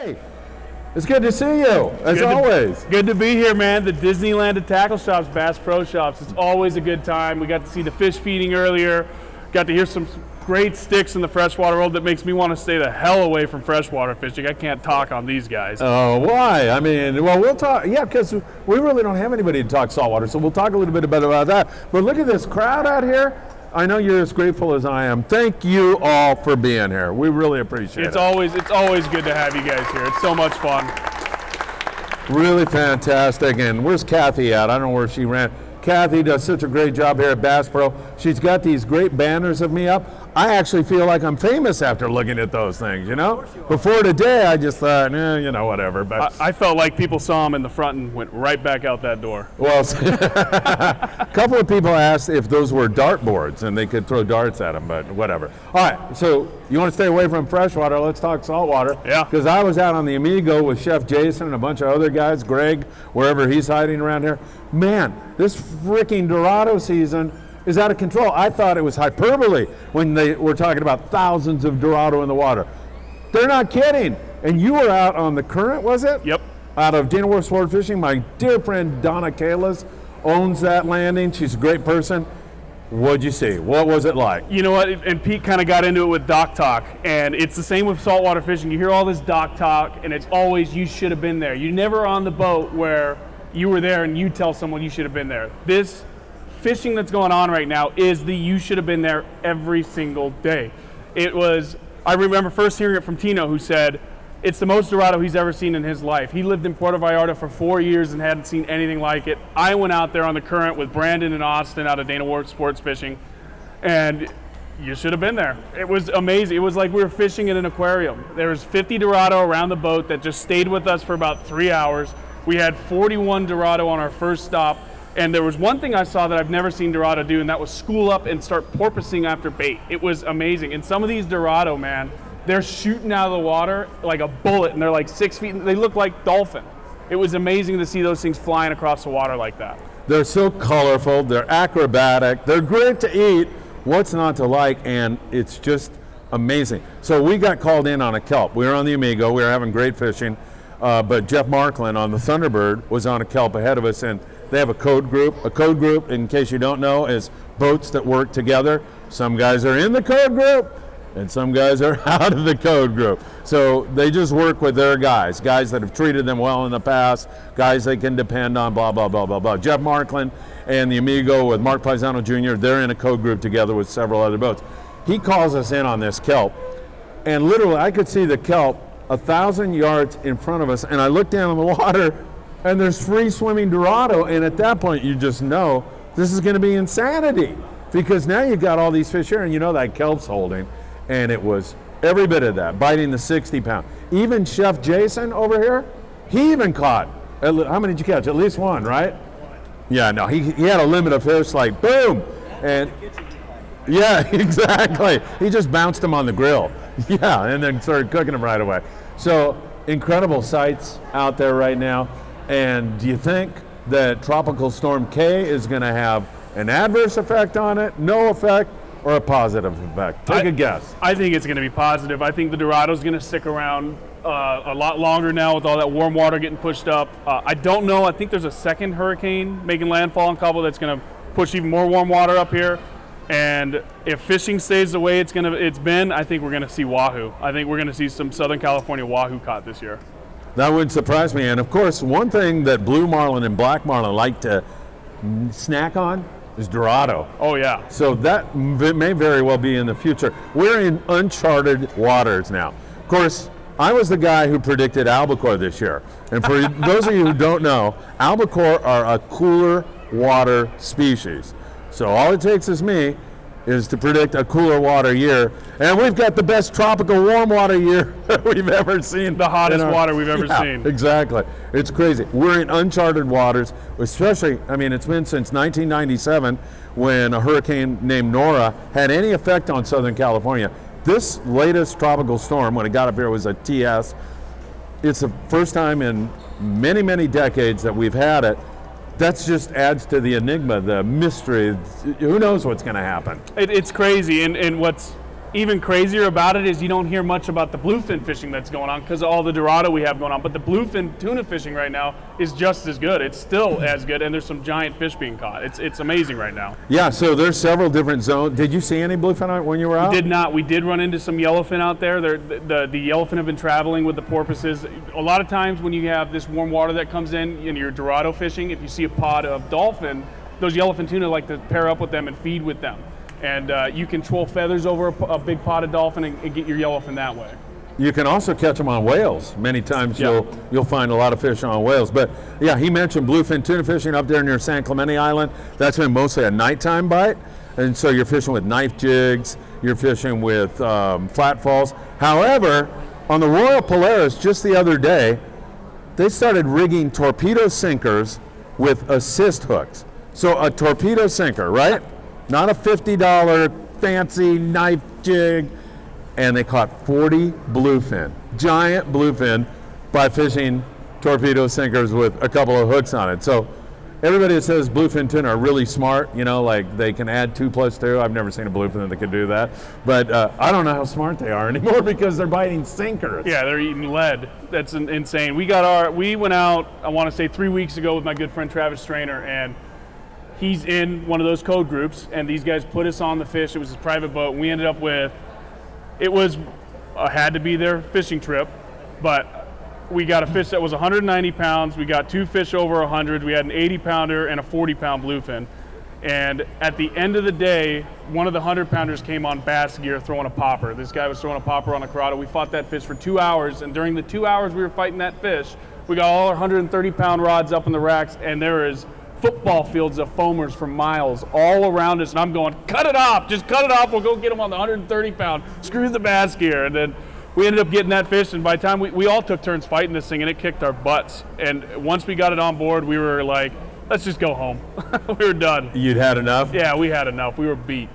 Hey, it's good to see you, as always. Good to be here, man. The Disneyland of Tackle Shops, Bass Pro Shops. It's always a good time. We got to see the fish feeding earlier. Got to hear some great sticks in the freshwater world that makes me want to stay the hell away from freshwater fishing. I can't talk on these guys. Oh, why? I mean, well, we'll talk. Yeah, because we really don't have anybody to talk saltwater, so we'll talk a little bit about that. But look at this crowd out here. I know you're as grateful as I am. Thank you all for being here. We really appreciate it. It's always good to have you guys here. It's so much fun. Really fantastic. And where's Kathy at? I don't know where she ran. Kathy does such a great job here at Bass Pro. She's got these great banners of me up. I actually feel like I'm famous after looking at those things, you know? Before today, I just thought, whatever. But I felt like people saw him in the front and went right back out that door. Well, a couple of people asked if those were dart boards and they could throw darts at them, but whatever. All right, so you want to stay away from freshwater, let's talk saltwater. Yeah. Because I was out on the Amigo with Chef Jason and a bunch of other guys, Greg, wherever he's hiding around here. Man, this freaking Dorado season is out of control. I thought it was hyperbole when they were talking about thousands of Dorado in the water. They're not kidding. And you were out on the Current, was it? Yep. Out of Dana Wharf Sportfishing. My dear friend Donna Kalas owns that landing. She's a great person. What'd you see? What was it like? You know what? And Pete kind of got into it with dock talk. And it's the same with saltwater fishing. You hear all this dock talk, and it's always, you should have been there. You're never on the boat where you were there and you tell someone you should have been there. This fishing that's going on right now is the you should have been there every single day. I remember first hearing it from Tino, who said it's the most Dorado he's ever seen in his life. He lived in Puerto Vallarta for 4 years and hadn't seen anything like it. I went out there on the Current with Brandon and Austin out of Dana Wharf Sports Fishing, and you should have been there. It was amazing. It was like we were fishing in an aquarium. There was 50 Dorado around the boat that just stayed with us for about 3 hours. We had 41 Dorado on our first stop. And there was one thing I saw that I've never seen Dorado do, and that was school up and start porpoising after bait. It was amazing. And some of these Dorado, man, they're shooting out of the water like a bullet, and they're like 6 feet. They look like dolphin. It was amazing to see those things flying across the water like that. They're so colorful. They're acrobatic. They're great to eat. What's not to like? And it's just amazing. So we got called in on a kelp. We were on the Amigo. We were having great fishing. But Jeff Markland on the Thunderbird was on a kelp ahead of us, and they have a code group. A code group, in case you don't know, is boats that work together. Some guys are in the code group, and some guys are out of the code group. So they just work with their guys that have treated them well in the past, guys they can depend on, blah, blah, blah, blah, blah. Jeff Markland and the Amigo with Mark Paisano Jr., they're in a code group together with several other boats. He calls us in on this kelp, and literally I could see the kelp 1,000 yards in front of us, and I looked down in the water, and there's free swimming Dorado, and at that point you just know this is going to be insanity, because now you've got all these fish here, and you know that kelp's holding, and it was every bit of that, biting the 60-pound. Even Chef Jason over here, he even caught, how many did you catch? At least one, right? Yeah, no, he had a limit of fish, like boom, and yeah, exactly. He just bounced them on the grill. Yeah, and then started cooking them right away. So incredible sights out there right now. And do you think that Tropical Storm K is going to have an adverse effect on it, no effect, or a positive effect? Take a guess. I think it's going to be positive. I think the Dorado's going to stick around a lot longer now with all that warm water getting pushed up. I don't know. I think there's a second hurricane making landfall in Cabo that's going to push even more warm water up here. And if fishing stays the way it's been, I think we're going to see wahoo. I think we're going to see some Southern California wahoo caught this year. That wouldn't surprise me. And of course, one thing that blue marlin and black marlin like to snack on is Dorado. Oh yeah. So that may very well be in the future. We're in uncharted waters now. Of course, I was the guy who predicted albacore this year. And for those of you who don't know, albacore are a cooler water species. So all it takes is me is to predict a cooler water year, and we've got the best tropical warm water year we've ever seen. The hottest water we've ever seen. Exactly. It's crazy. We're in uncharted waters, especially, I mean, it's been since 1997 when a hurricane named Nora had any effect on Southern California. This latest tropical storm, when it got up here, was a TS. It's the first time in many, many decades that we've had it. That just adds to the enigma, the mystery. Who knows what's going to happen? It's crazy, and what's even crazier about it is you don't hear much about the bluefin fishing that's going on because of all the Dorado we have going on. But the bluefin tuna fishing right now is just as good. It's still as good, and there's some giant fish being caught. It's amazing right now. Yeah, so there's several different zones. Did you see any bluefin when you were out? We did not. We did run into some yellowfin out there. The yellowfin have been traveling with the porpoises. A lot of times when you have this warm water that comes in and you're Dorado fishing, if you see a pod of dolphin, those yellowfin tuna like to pair up with them and feed with them. And you can troll feathers over a big pot of dolphin and get your yellowfin that way. You can also catch them on whales. Many times you'll find a lot of fish on whales. But yeah, he mentioned bluefin tuna fishing up there near San Clemente Island. That's been mostly a nighttime bite. And so you're fishing with knife jigs, you're fishing with flat falls. However, on the Royal Polaris just the other day, they started rigging torpedo sinkers with assist hooks. So a torpedo sinker, right? Not a $50 fancy knife jig. And they caught 40 bluefin, giant bluefin, by fishing torpedo sinkers with a couple of hooks on it. So everybody that says bluefin tuna are really smart, like they can add 2 + 2. I've never seen a bluefin that can do that. But I don't know how smart they are anymore because they're biting sinkers. Yeah, they're eating lead. That's insane. We went out, I want to say 3 weeks ago with my good friend Travis Strainer, and he's in one of those code groups, and these guys put us on the fish. It was his private boat. We ended up with, it was had to be their fishing trip, but we got a fish that was 190 pounds. We got 2 fish over 100. We had an 80-pounder and a 40-pound bluefin. And at the end of the day, one of the 100-pounders came on bass gear throwing a popper. This guy was throwing a popper on a Dorado. We fought that fish for 2 hours, and during the 2 hours we were fighting that fish, we got all our 130-pound rods up in the racks, and there is football fields of foamers for miles all around us, and I'm going, cut it off, just cut it off, we'll go get them on the 130-pound, screw the bass gear. And then we ended up getting that fish, and by the time we all took turns fighting this thing, and it kicked our butts. And once we got it on board, we were like, let's just go home. We were done. You'd had enough? Yeah, we had enough. We were beat.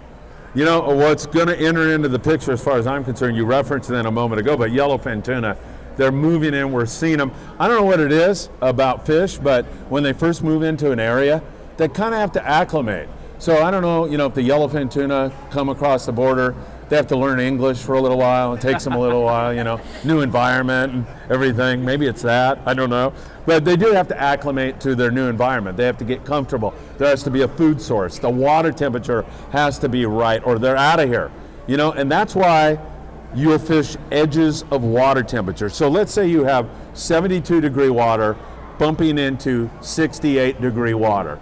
What's going to enter into the picture as far as I'm concerned, you referenced it a moment ago, but yellowfin tuna, they're moving in, we're seeing them. I don't know what it is about fish, but when they first move into an area, they kind of have to acclimate. So I don't know, if the yellowfin tuna come across the border, they have to learn English for a little while. It takes them a little while, new environment and everything. Maybe it's that, I don't know. But they do have to acclimate to their new environment. They have to get comfortable. There has to be a food source. The water temperature has to be right, or they're out of here. And that's why you'll fish edges of water temperature. So let's say you have 72-degree water bumping into 68-degree water.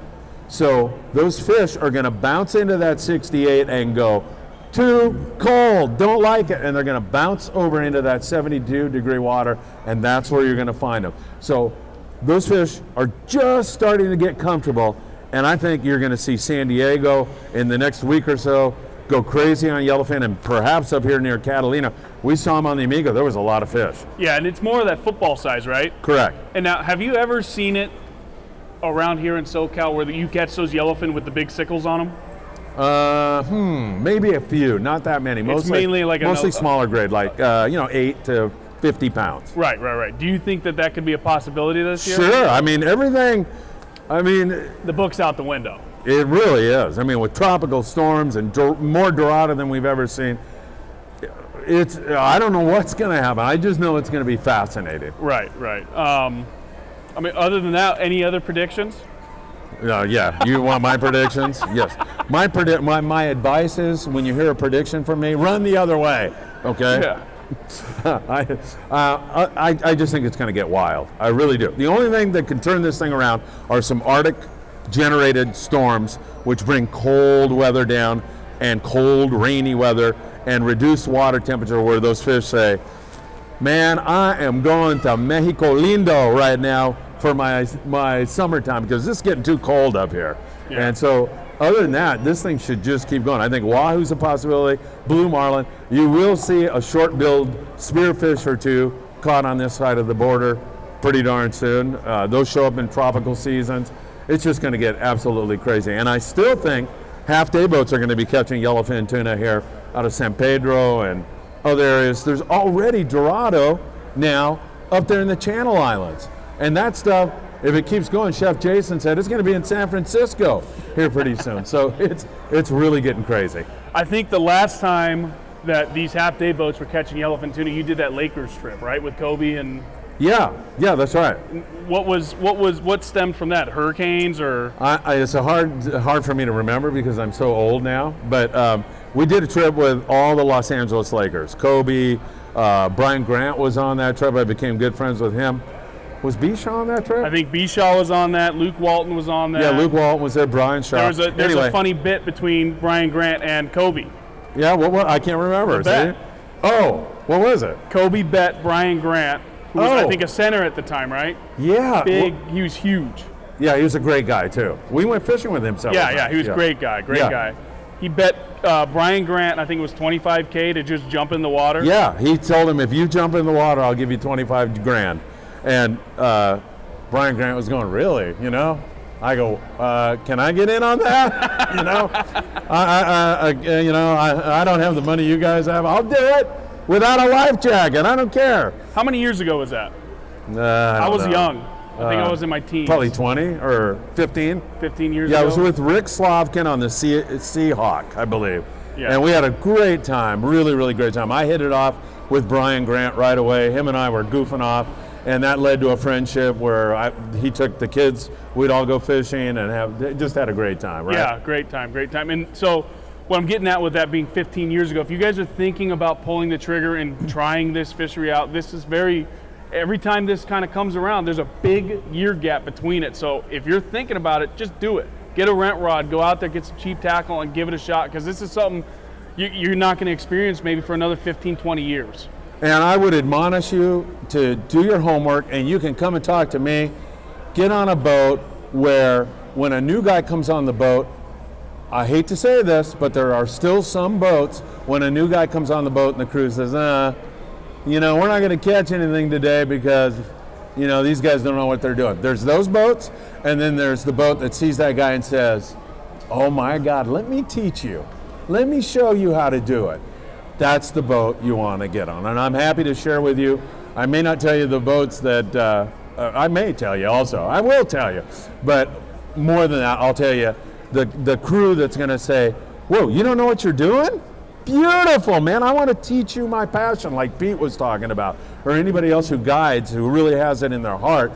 So those fish are going to bounce into that 68 and go, too cold, don't like it, and they're going to bounce over into that 72-degree water, and that's where you're going to find them. So those fish are just starting to get comfortable, and I think you're going to see San Diego in the next week or so go crazy on yellowfin, and perhaps up here near Catalina. We saw them on the Amigo. There was a lot of fish. Yeah, and it's more of that football size, right? Correct. And now, have you ever seen it around here in SoCal where you catch those yellowfin with the big sickles on them? Maybe a few, not that many. It's mainly like mostly smaller grade, like 8 to 50 pounds. Right. Do you think that could be a possibility this year? Sure. Everything. The book's out the window. It really is. With tropical storms and more Dorado than we've ever seen, I don't know what's going to happen. I just know it's going to be fascinating. Right. Other than that, any other predictions? Yeah. You want my predictions? Yes. My advice is, when you hear a prediction from me, run the other way. Okay. Yeah. I just think it's going to get wild. I really do. The only thing that can turn this thing around are some Arctic generated storms, which bring cold weather down and cold, rainy weather and reduced water temperature, where those fish say, man, I am going to Mexico Lindo right now for my summertime because this is getting too cold up here. Yeah. And so other than that, this thing should just keep going. I think wahoo's a possibility, blue marlin. You will see a short-billed spearfish or two caught on this side of the border pretty darn soon. Those show up in tropical seasons. It's just going to get absolutely crazy. And I still think half-day boats are going to be catching yellowfin tuna here out of San Pedro and other areas. There's already Dorado now up there in the Channel Islands. And that stuff, if it keeps going, Chef Jason said it's going to be in San Francisco here pretty soon. So it's really getting crazy. I think the last time that these half-day boats were catching yellowfin tuna. You did that Lakers trip, right, with Kobe and. Yeah, that's right. What stemmed from that? Hurricanes or? It's hard for me to remember because I'm so old now. But we did a trip with all the Los Angeles Lakers. Kobe, Brian Grant was on that trip. I became good friends with him. Was Bishaw on that trip? I think Bishaw was on that. Luke Walton was on that. Yeah, Luke Walton was there. Brian Shaw. There's a funny bit between Brian Grant and Kobe. Yeah, what? I can't remember. Oh, what was it? Kobe bet Brian Grant, who was, I think, a center at the time, right? Yeah. He was huge. Yeah, he was a great guy, too. We went fishing with him several times. Yeah, he was a great guy. He bet Brian Grant, I think it was $25K to just jump in the water. Yeah, he told him, if you jump in the water, I'll give you $25,000. And Brian Grant was going, really? You know? I go, can I get in on that? You know, I don't have the money you guys have. I'll do it without a life jacket. I don't care. How many years ago was that? I was young. I think I was in my teens. Probably 20 or 15. 15 years ago? Yeah, I was with Rick Slavkin on the Seahawk, I believe. Yeah. And we had a great time, really, really great time. I hit it off with Brian Grant right away. Him and I were goofing off. And that led to a friendship where he took the kids. We'd all go fishing and just had a great time, right? Yeah, great time. And so what I'm getting at with that being 15 years ago, if you guys are thinking about pulling the trigger and trying this fishery out, this is every time this kind of comes around, there's a big year gap between it. So if you're thinking about it, just do it. Get a rent rod, go out there, get some cheap tackle, and give it a shot, because this is something you're not going to experience maybe for another 15, 20 years. And I would admonish you to do your homework, and you can come and talk to me. Get on a boat where when a new guy comes on the boat, I hate to say this, but there are still some boats when a new guy comes on the boat and the crew says, we're not going to catch anything today because, these guys don't know what they're doing. There's those boats, and then there's the boat that sees that guy and says, oh my God, let me teach you. Let me show you how to do it. That's the boat you want to get on. And I'm happy to share with you. I may not tell you the boats that, I may tell you also. I will tell you. But more than that, I'll tell you the crew that's going to say, whoa, you don't know what you're doing? Beautiful, man. I want to teach you my passion, like Pete was talking about, or anybody else who guides, who really has it in their heart,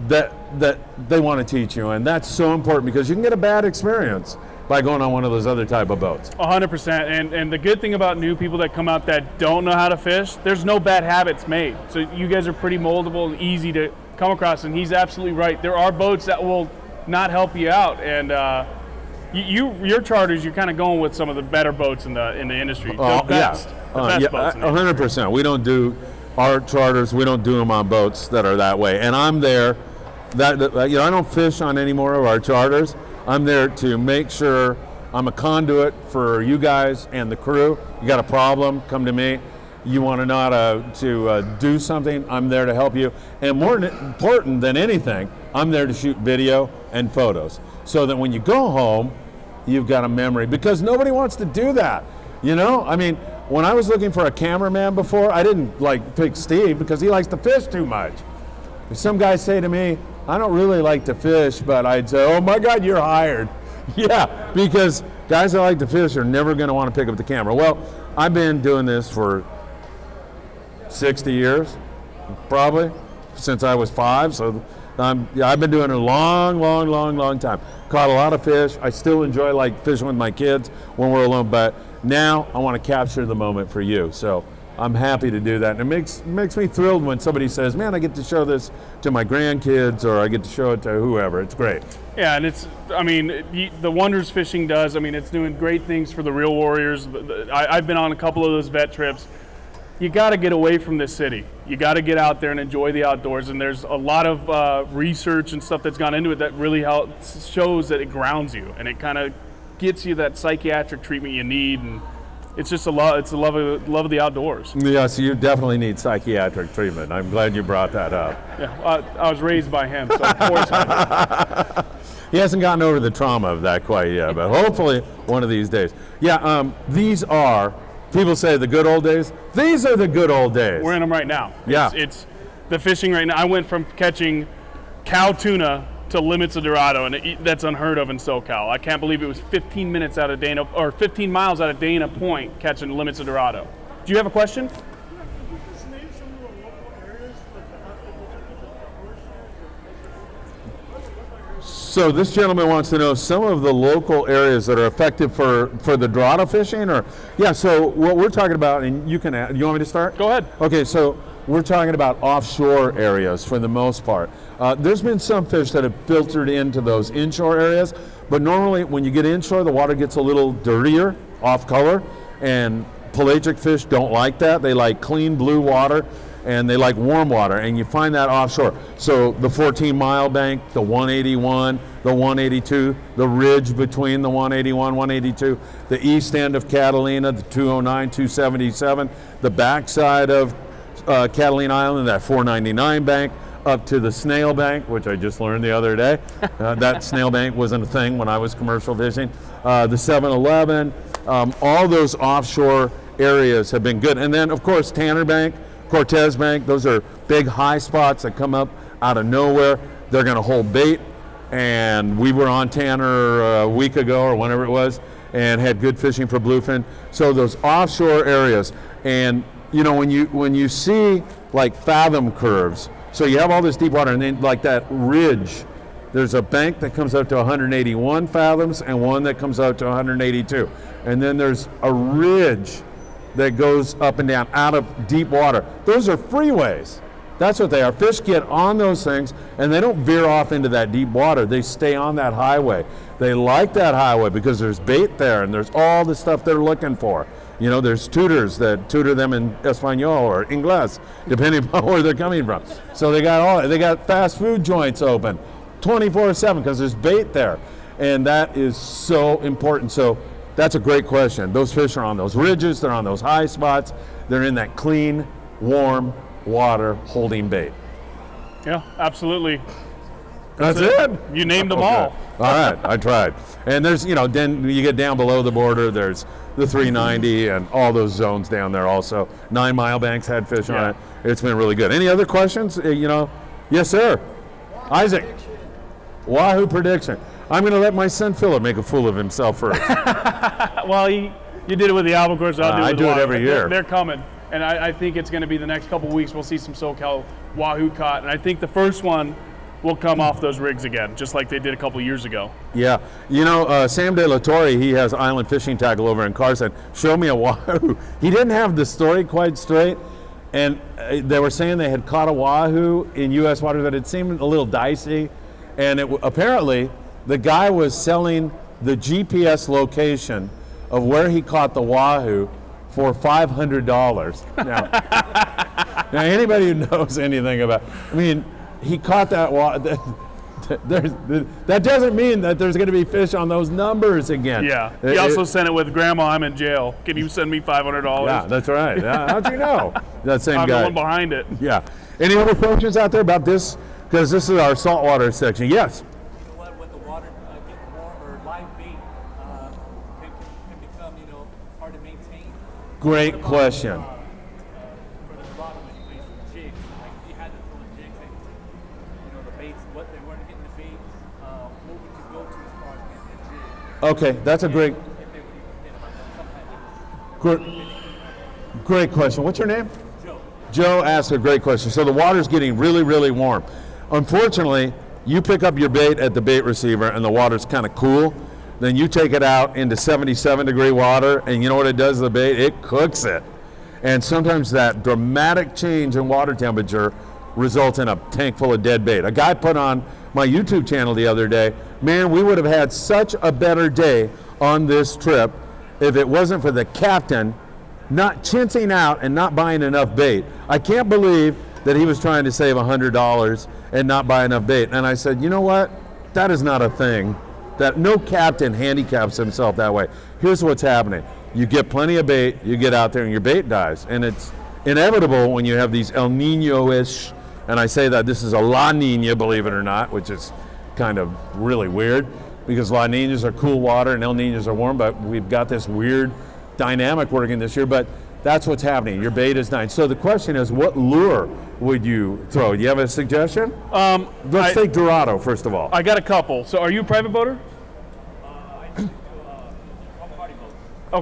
that they want to teach you. And that's so important, because you can get a bad experience by going on one of those other type of boats. 100%. And the good thing about new people that come out that don't know how to fish, there's no bad habits made. So you guys are pretty moldable and easy to come across. And he's absolutely right. There are boats that will not help you out. And your charters, you're kind of going with some of the better boats in the industry. The best boats in the 100%. We don't do our charters. We don't do them on boats that are that way. And I'm there. I don't fish on any more of our charters. I'm there to make sure I'm a conduit for you guys and the crew. You got a problem, come to me. You want to know how to do something, I'm there to help you. And more important than anything, I'm there to shoot video and photos, so that when you go home, you've got a memory, because nobody wants to do that. When I was looking for a cameraman before, I didn't pick Steve because he likes to fish too much. Some guys say to me, I don't really like to fish, but I'd say, oh my God, you're hired. Yeah, because guys that like to fish are never going to want to pick up the camera. Well, I've been doing this for 60 years, probably, since I was 5. So I've been doing it a long time. Caught a lot of fish. I still enjoy fishing with my kids when we're alone, but now I want to capture the moment for you. So I'm happy to do that. And it makes me thrilled when somebody says, man, I get to show this to my grandkids, or I get to show it to whoever. It's great. Yeah, and the wonders fishing does. It's doing great things for the real warriors. I've been on a couple of those vet trips. You got to get away from this city. You got to get out there and enjoy the outdoors. And there's a lot of research and stuff that's gone into it that really shows that it grounds you, and it kind of gets you that psychiatric treatment you need. And it's just it's a love of the outdoors. Yeah, so you definitely need psychiatric treatment. I'm glad you brought that up. Yeah, I was raised by him, so of course I do. He hasn't gotten over the trauma of that quite yet, but hopefully one of these days. Yeah, these are, people say the good old days. These are the good old days. We're in them right now. Yeah. It's the fishing right now. I went from catching cow tuna to limits of Dorado, and that's unheard of in SoCal. I can't believe it was 15 minutes out of Dana, or 15 miles out of Dana Point catching limits of Dorado. Do you have a question? So this gentleman wants to know some of the local areas that are effective for the Dorado fishing, or yeah. So what we're talking about, and you want me to start? Go ahead. Okay, so we're talking about offshore areas for the most part. There's been some fish that have filtered into those inshore areas, but normally when you get inshore, the water gets a little dirtier, off color, and pelagic fish don't like that. They like clean blue water, and they like warm water, and you find that offshore. So the 14-mile bank, the 181, the 182, the ridge between the 181, 182, the east end of Catalina, the 209, 277, the backside of Catalina Island, that 499 bank, up to the snail bank, which I just learned the other day. That snail bank wasn't a thing when I was commercial fishing. The 711, all those offshore areas have been good. And then, of course, Tanner Bank, Cortez Bank, those are big high spots that come up out of nowhere. They're going to hold bait, and we were on Tanner a week ago or whenever it was, and had good fishing for bluefin. So those offshore areas, and you know, when you see like fathom curves, so you have all this deep water, and then like that ridge, there's a bank that comes out to 181 fathoms and one that comes out to 182, and then there's a ridge that goes up and down out of deep water. Those are freeways. That's what they are. Fish get on those things, and they don't veer off into that deep water. They stay on that highway. They like that highway because there's bait there, and there's all the stuff they're looking for. You know, there's tutors that tutor them in Espanol or Ingles, depending on where they're coming from. So they got fast food joints open 24/7 because there's bait there, and that is so important. So that's a great question. Those fish are on those ridges, they're on those high spots, they're in that clean, warm water holding bait. Yeah, absolutely. That's it? You named them all. All right, I tried. And there's, you know, then you get down below the border, there's the 390 and all those zones down there also. 9 Mile Banks had fish on it. It's been really good. Any other questions? You know, yes, sir. Isaac. Wahoo prediction. I'm going to let my son Philip make a fool of himself first. Well, you did it with the albacore, I do it every year. They're coming. And I think it's going to be the next couple weeks we'll see some SoCal wahoo caught. And I think the first one will come off those rigs again, just like they did a couple years ago. Yeah. You know, Sam De La Torre, he has Island Fishing Tackle over in Carson. Showed me a wahoo. He didn't have the story quite straight. And they were saying they had caught a wahoo in U.S. waters that it seemed a little dicey. And apparently, the guy was selling the GPS location of where he caught the wahoo for $500. Now anybody who knows anything about, I mean, he caught that wahoo. That doesn't mean that there's going to be fish on those numbers again. Yeah. He also sent it with, Grandma, I'm in jail. Can you send me $500? Yeah, that's right. How'd you know? That same I'm guy. the one behind it. Yeah. Any other questions out there about this? Because this is our saltwater section. Yes. With the water getting warmer, live bait can become, hard to maintain. Great question. For the bottom, anyways, jigs. Like you had to throw the jigs and, the baits, what they weren't getting the baits. What would you go to as far as getting the jig? Okay, that's a great, If they would even hit them. great question. What's your name? Joe. Joe asked a great question. So the water's getting really, really warm. Unfortunately, you pick up your bait at the bait receiver and the water's kind of cool. Then you take it out into 77-degree water, and you know what it does to the bait? It cooks it. And sometimes that dramatic change in water temperature results in a tank full of dead bait. A guy put on my YouTube channel the other day, man, we would have had such a better day on this trip if it wasn't for the captain not chincing out and not buying enough bait. I can't believe that he was trying to save $100 and not buy enough bait. And I said, you know what? That is not a thing. That no captain handicaps himself that way. Here's what's happening. You get plenty of bait, you get out there and your bait dies. And it's inevitable when you have these El Nino-ish, and I say that this is a La Nina, believe it or not, which is kind of really weird because La Ninas are cool water and El Ninas are warm, but we've got this weird dynamic working this year. But That's what's happening. Your bait is nice. So the question is, what lure would you throw? Do you have a suggestion? Let's take Dorado, first of all. I got a couple. So are you a private boater? I just party boats.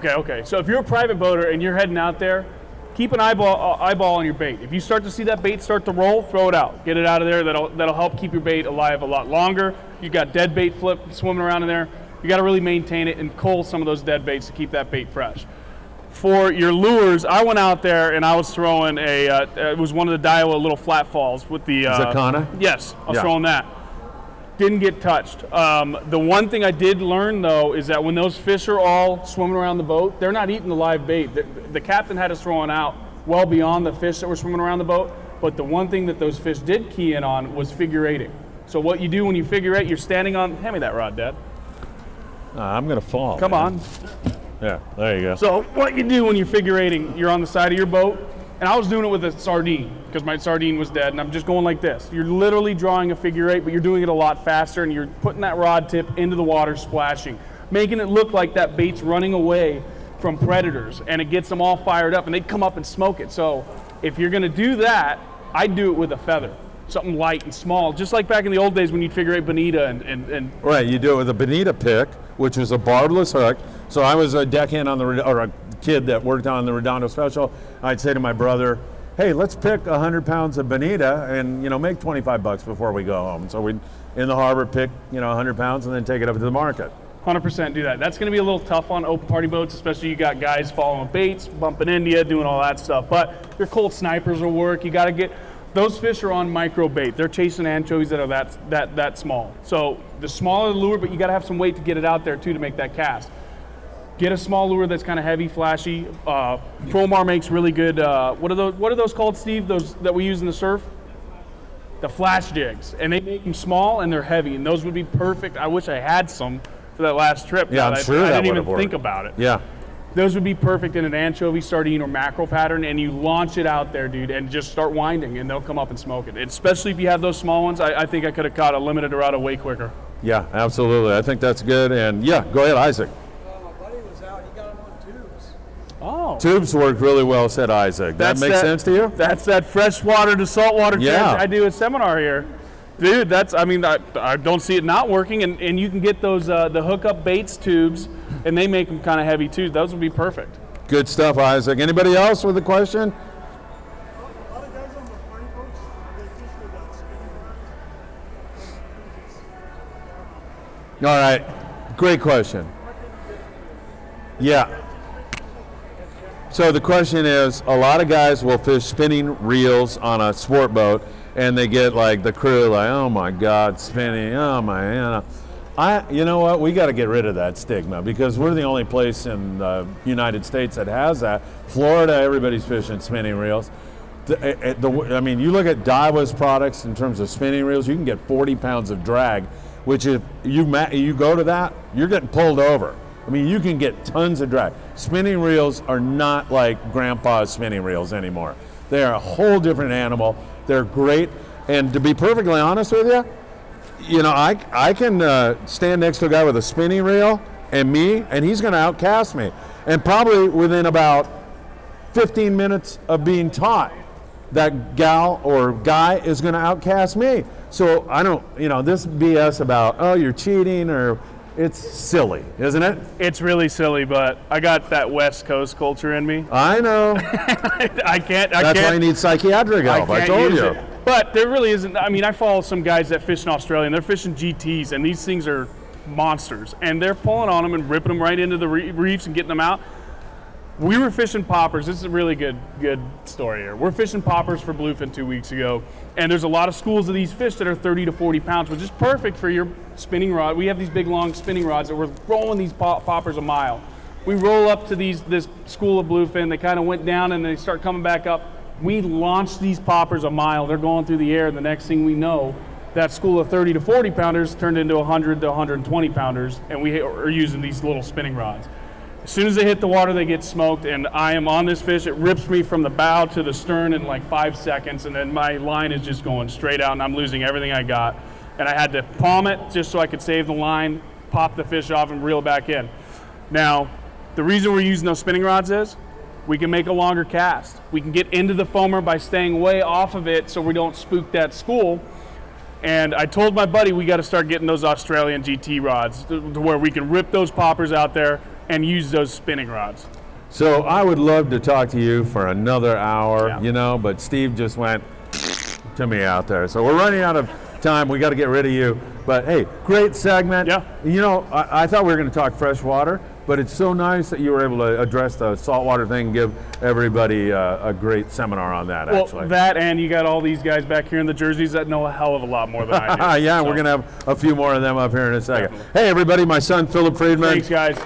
Okay. So if you're a private boater and you're heading out there, keep an eyeball on your bait. If you start to see that bait start to roll, throw it out. Get it out of there. That'll help keep your bait alive a lot longer. You got dead bait swimming around in there. You got to really maintain it and cull some of those dead baits to keep that bait fresh. For your lures, I went out there and I was throwing it was one of the Daiwa little flat falls with the Zakana? Yes, I was throwing that. Didn't get touched. The one thing I did learn though is that when those fish are all swimming around the boat, they're not eating the live bait. The captain had us throwing out well beyond the fish that were swimming around the boat. But the one thing that those fish did key in on was figure eighting. So what you do when you figure eight, you're standing on. Hand me that rod, Dad. I'm gonna fall. Come on. Yeah, there you go. So what you do when you're figure eighting, you're on the side of your boat, and I was doing it with a sardine because my sardine was dead, and I'm just going like this. You're literally drawing a figure eight, but you're doing it a lot faster, and you're putting that rod tip into the water, splashing, making it look like that bait's running away from predators, and it gets them all fired up, and they come up and smoke it. So if you're gonna do that, I'd do it with a feather, something light and small, just like back in the old days when you'd figure eight bonita and Right, you do it with a bonita pick, which is a barbless hook. So I was a deckhand or a kid that worked on the Redondo Special. I'd say to my brother, hey, let's pick 100 pounds of bonita and, make $25 before we go home. So we'd, in the harbor, pick, 100 pounds and then take it up to the market. 100% do that. That's going to be a little tough on open party boats, especially you got guys following baits, bumping India, doing all that stuff. But your cold snipers will work. You got to get those fish are on micro bait. They're chasing anchovies that are that small. So the smaller the lure, but you got to have some weight to get it out there too to make that cast. Get a small lure that's kind of heavy, flashy. Promar makes really good. What are those called, Steve? Those that we use in the surf? The flash jigs, and they make them small and they're heavy, and those would be perfect. I wish I had some for that last trip. Yeah, I'm sure I that didn't would even think about it. Yeah. Those would be perfect in an anchovy, sardine, or mackerel pattern, and you launch it out there, dude, and just start winding, and they'll come up and smoke it. Especially if you have those small ones, I think I could have caught a limited Dorado way quicker. Yeah, absolutely. I think that's good. And yeah, go ahead, Isaac. My buddy was out. He got them on tubes. Oh. Tubes work really well, said Isaac. That makes sense to you? That's that freshwater to saltwater Yeah. trend I do a seminar here. Dude, I don't see it not working, and you can get those, the hookup baits tubes, and they make them kind of heavy too. Those would be perfect. Good stuff, Isaac. Anybody else with a question? A lot of guys on the party boats, they just do that spinning rod. All right, great question. Yeah. So the question is, a lot of guys will fish spinning reels on a sport boat, and they get like the crew like, oh my God, spinning, oh my, you know what? We got to get rid of that stigma because we're the only place in the United States that has that. Florida, everybody's fishing spinning reels. I mean, you look at Daiwa's products in terms of spinning reels, you can get 40 pounds of drag, which if you go to that, you're getting pulled over. I mean, you can get tons of drag. Spinning reels are not like grandpa's spinning reels anymore. They are a whole different animal. They're great. And to be perfectly honest with you, I can stand next to a guy with a spinning reel and he's going to outcast me. And probably within about 15 minutes of being taught, that gal or guy is going to outcast me. So I don't, this BS about, oh, you're cheating or it's silly, isn't it? It's really silly, but I got that West Coast culture in me. I know. I can't. That's why you need psychiatric help. I told you. It. But there really isn't. I mean, I follow some guys that fish in Australia, and they're fishing GTs, and these things are monsters. And they're pulling on them and ripping them right into the reefs and getting them out. We were fishing poppers. This is a really good story here. We're fishing poppers for bluefin 2 weeks ago, and there's a lot of schools of these fish that are 30 to 40 pounds, which is perfect for your spinning rod. We have these big, long spinning rods that we're rolling these poppers a mile. We roll up to this school of bluefin. They kind of went down, and they start coming back up. We launched these poppers a mile. They're going through the air, and the next thing we know, that school of 30 to 40 pounders turned into 100 to 120 pounders, and we are using these little spinning rods. As soon as they hit the water, they get smoked, and I am on this fish. It rips me from the bow to the stern in like 5 seconds, and then my line is just going straight out, and I'm losing everything I got. And I had to palm it just so I could save the line, pop the fish off, and reel it back in. Now, the reason we're using those spinning rods is we can make a longer cast. We can get into the foamer by staying way off of it so we don't spook that school. And I told my buddy we got to start getting those Australian GT rods to where we can rip those poppers out there and use those spinning rods. So I would love to talk to you for another hour, Yeah. but Steve just went to me out there. So we're running out of time. We got to get rid of you. But hey, great segment. Yeah. I thought we were going to talk freshwater, but it's so nice that you were able to address the saltwater thing and give everybody a great seminar on that, Well, actually. that and you got all these guys back here in the jerseys that know a hell of a lot more than I do. Yeah, So, we're going to have a few more of them up here in a second. Definitely. Hey, everybody, my son, Philip Friedman. Thanks, guys.